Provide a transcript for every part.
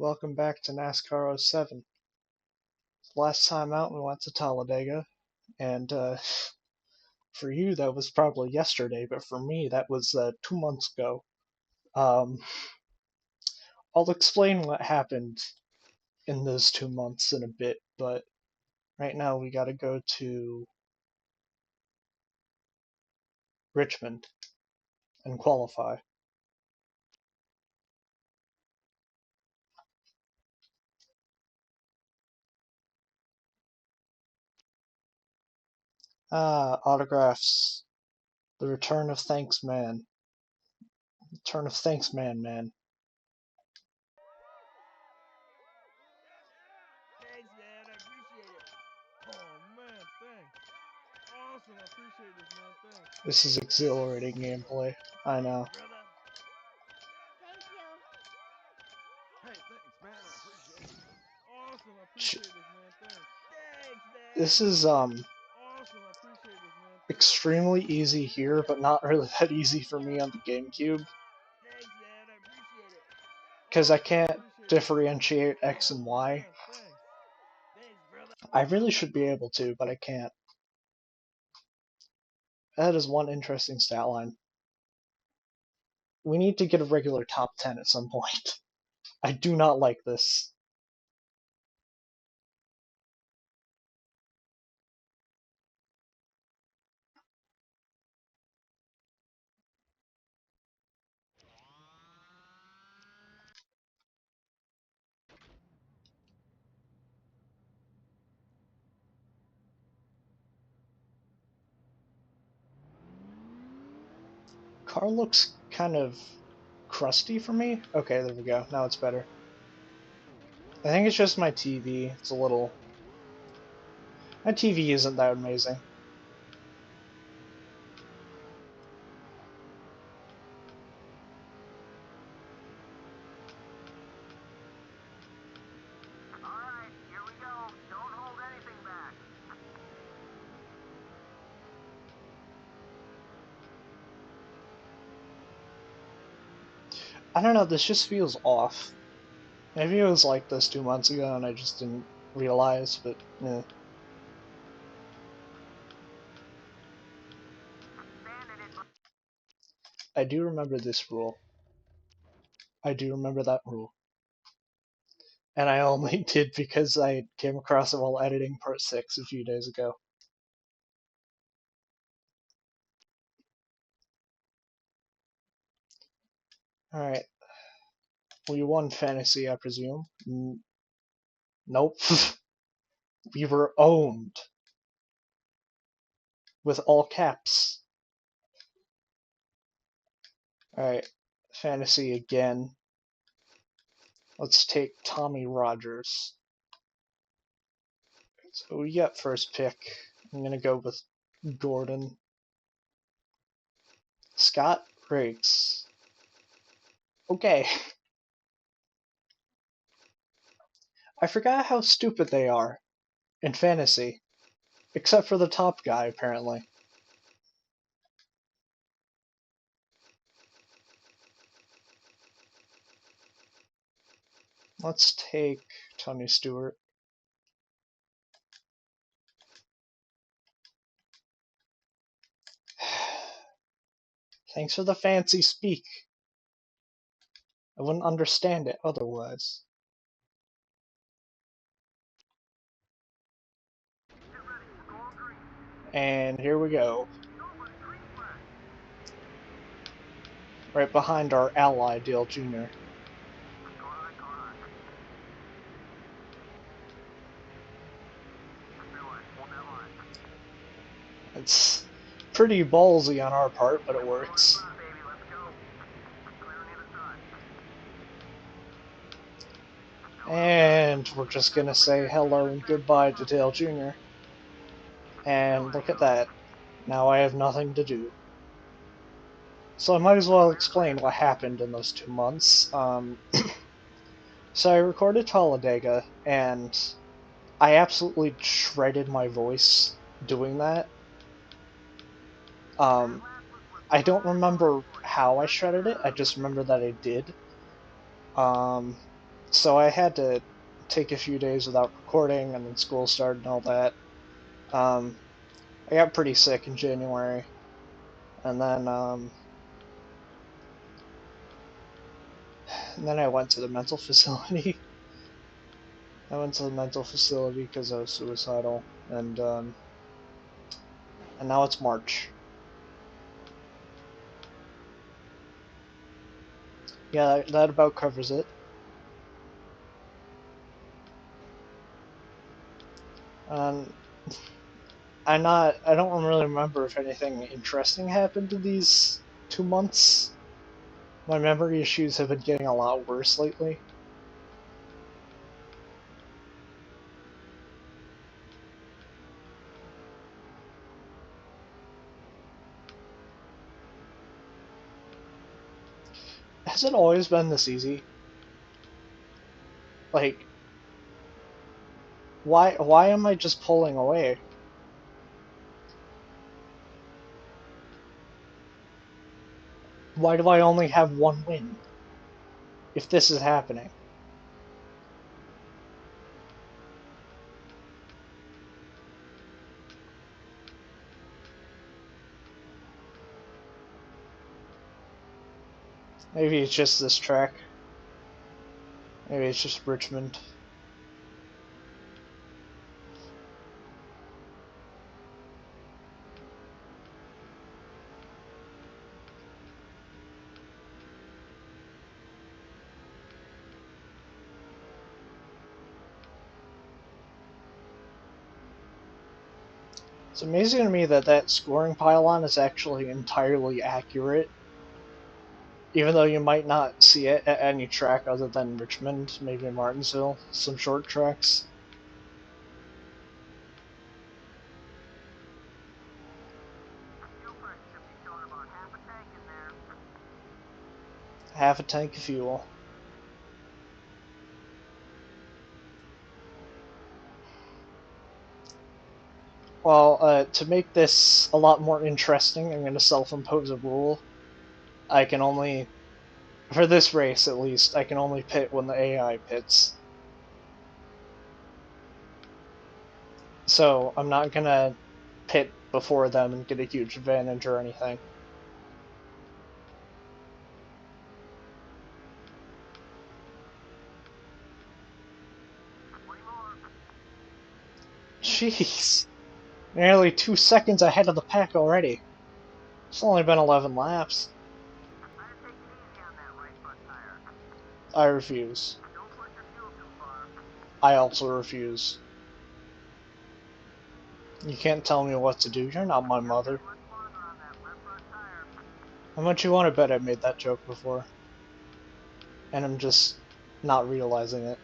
Welcome back to NASCAR '07. Last time out, we went to Talladega, and for you, that was probably yesterday, but for me, that was 2 months ago. Um, I'll explain what happened in those 2 months in a bit, but right now we gotta go to Richmond and qualify. Autographs. The return of Thanks Man. Return of Thanks Man. Thanks, man. I appreciate it. Oh, man, thanks. Awesome. I appreciate this, man. Thanks. This is Thanks. exhilarating gameplay. I Thanks, know. brother. Thank you. Hey, thanks, man. I appreciate it. Awesome. I appreciate this, man. Thanks. Thanks, man. This is Awesome. I appreciate this, man. Thanks. extremely easy here, but not really that easy for me on the GameCube, Thanks, man. I appreciate it. because I Awesome. I can't appreciate this, man. differentiate X Oh, and Y. man. Thanks. Thanks, brother. I really should be able to, but I can't. That is one interesting stat line. We need to get a regular top 10 at some point. I do not like this. Car looks kind of crusty for me. Okay, there we go. Now it's better. I think it's just my TV. It's a little... My TV isn't that amazing. Alright, here we go. Don't hold anything back. I don't know, this just feels off. Maybe it was like this 2 months ago and I just didn't realize, but eh. I do remember this rule. I do remember that rule. And I only did because I came across it while editing part 6 a few days ago. Alright. We won fantasy, I presume. Nope. We were owned. With all caps. Alright. Fantasy again. Let's take Tommy Rogers. So we got first pick. I'm gonna go with Gordon. Scott Riggs. Okay. I forgot how stupid they are in fantasy. Except for the top guy, apparently. Let's take Tony Stewart. Thanks for the fancy speak. I wouldn't understand it otherwise. And here we go. Right behind our ally, Dale Jr. It's pretty ballsy on our part, but it works. And we're just gonna say hello and goodbye to Dale Jr. And look at that. Now I have nothing to do. So I might as well explain what happened in those 2 months. So I recorded Talladega, and I absolutely shredded my voice doing that. I don't remember how I shredded it, I just remember that I did. So I had to take a few days without recording, and then school started and all that. Um, I got pretty sick in January, and then I went to the mental facility. I went to the mental facility because I was suicidal, and now it's March. Yeah, that about covers it. Um, I don't really remember if anything interesting happened in these 2 months. My memory issues have been getting a lot worse lately. Has it always been this easy? Like, why am I just pulling away? Why do I only have one win if this is happening? Maybe it's just this track. Maybe it's just Richmond. It's amazing to me that that scoring pylon is actually entirely accurate, even though you might not see it at any track other than Richmond, maybe Martinsville, some short tracks. Half a tank of fuel. Well, to make this a lot more interesting, I'm going to self-impose a rule. I can only, for this race at least, I can only pit when the AI pits. So I'm not going to pit before them and get a huge advantage or anything. Jeez. Nearly 2 seconds ahead of the pack already. It's only been 11 laps. I refuse. I also refuse. You can't tell me what to do. You're not my mother. How much you want to bet I made that joke before? And I'm just not realizing it.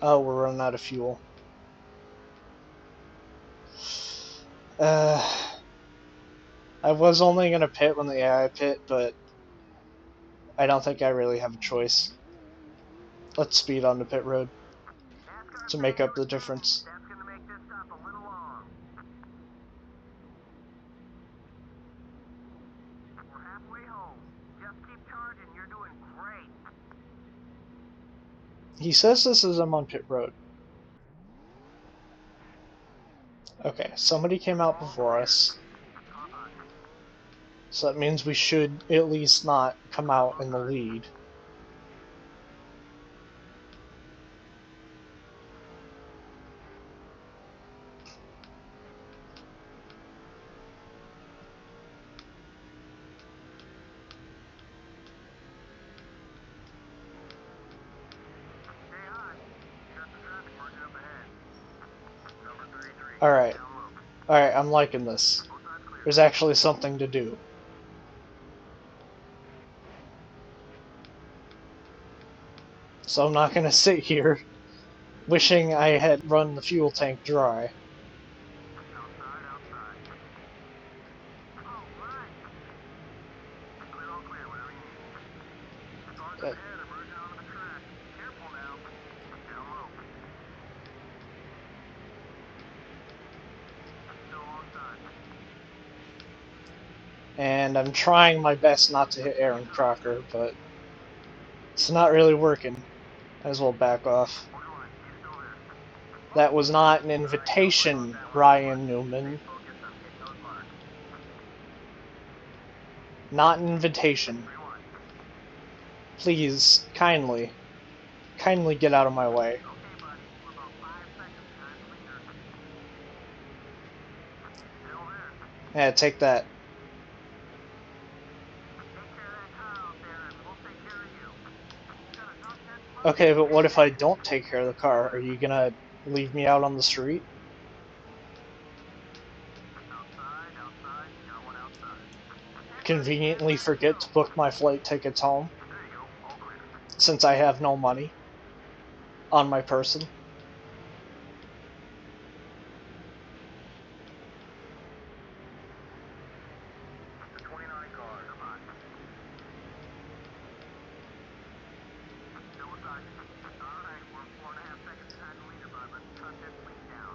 Oh, we're running out of fuel. Uh, I was only gonna pit when the AI pit, but I don't think I really have a choice. Let's speed on the pit road to make up the difference. He says this as I'm on pit road. Okay, somebody came out before us. So that means we should at least not come out in the lead. Alright. Alright, I'm liking this. There's actually something to do. So I'm not gonna sit here wishing I had run the fuel tank dry. Uh, and I'm trying my best not to hit Aaron Crocker, but it's not really working. Might as well back off. That was not an invitation, Ryan Newman. Not an invitation. Please, kindly get out of my way. Yeah, take that. Okay, but what if I don't take care of the car? Are you gonna leave me out on the street? Conveniently forget to book my flight tickets home, since I have no money on my person.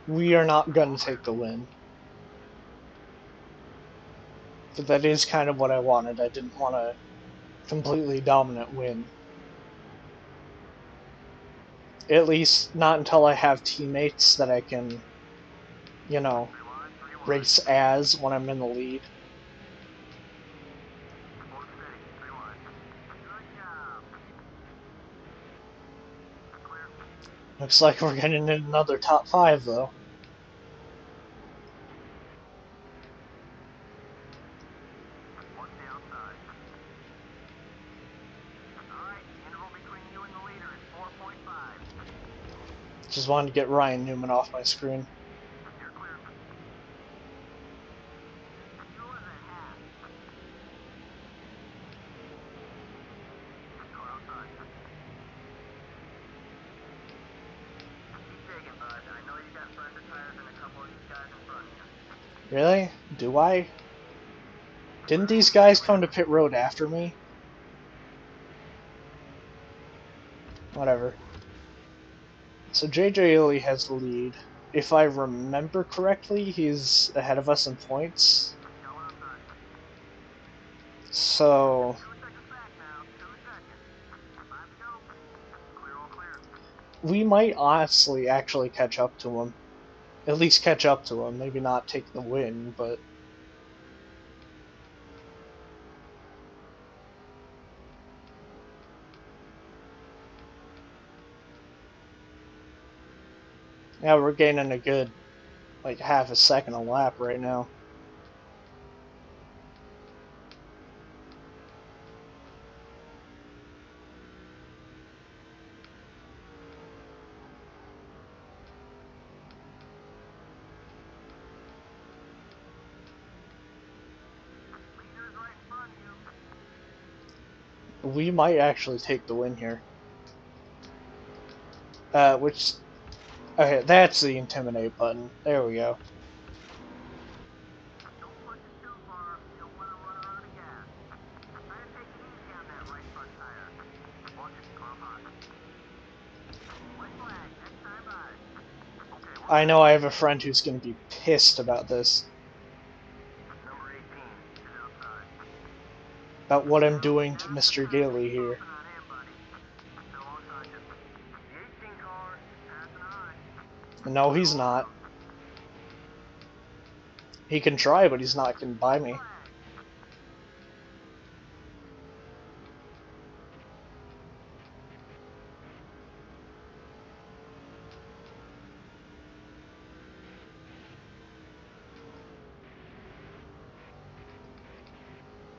We are not gonna take the win. But that is kind of what I wanted. I didn't want a completely dominant win. At least not until I have teammates that I can, you know, race as when I'm in the lead. Looks like we're getting in another top 5, though. Just wanted to get Ryan Newman off my screen. Really? Do I? Didn't these guys come to pit road after me? Whatever. So JJ Ely has the lead. If I remember correctly, he's ahead of us in points. So we might honestly actually catch up to him. At least catch up to him. Maybe not take the win, but yeah, we're gaining a good like half a second a lap right now. We might actually take the win here. Which okay, that's the intimidate button. There we go. I know I have a friend who's going to be pissed about this. About what I'm doing to Mr. Gailey here. No, he's not. He can try, but he's not going to buy me.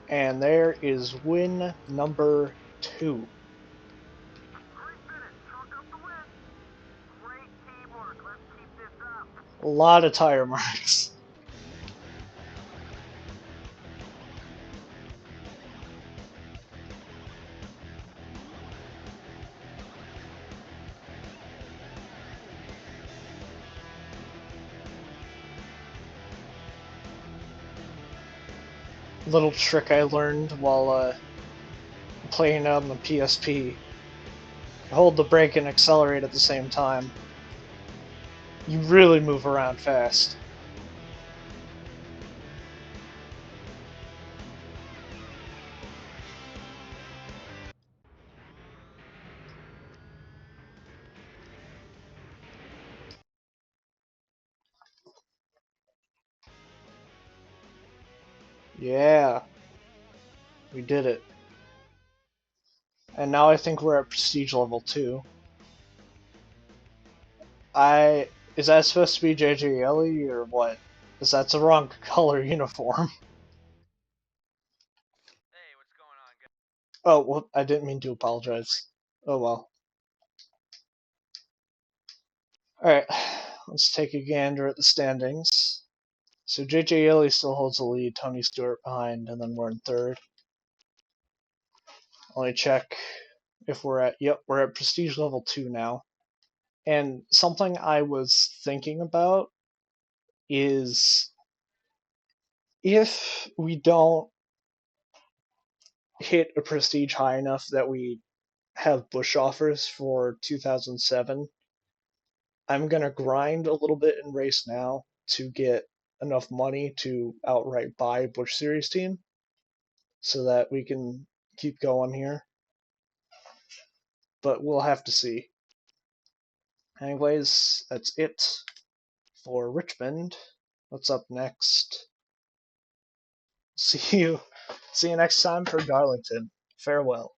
And there is win number 2. A lot of tire marks. Little trick I learned while playing on the PSP. Hold the brake and accelerate at the same time. You really move around fast. Yeah, we did it. And now I think we're at prestige level 2. Is that supposed to be JJ Ellie or what? Because that's the wrong color uniform. Hey, what's going on, guys? Oh, well, I didn't mean to apologize. Oh well. Alright, let's take a gander at the standings. So JJ Ellie still holds the lead, Tony Stewart behind, and then we're in third. Let me check if we're at, yep, we're at prestige level 2 now. And something I was thinking about is if we don't hit a prestige high enough that we have Busch offers for 2007, I'm going to grind a little bit in race now to get enough money to outright buy a Busch Series team so that we can keep going here. But we'll have to see. Anyways, that's it for Richmond. What's up next? See you next time for Darlington. Farewell.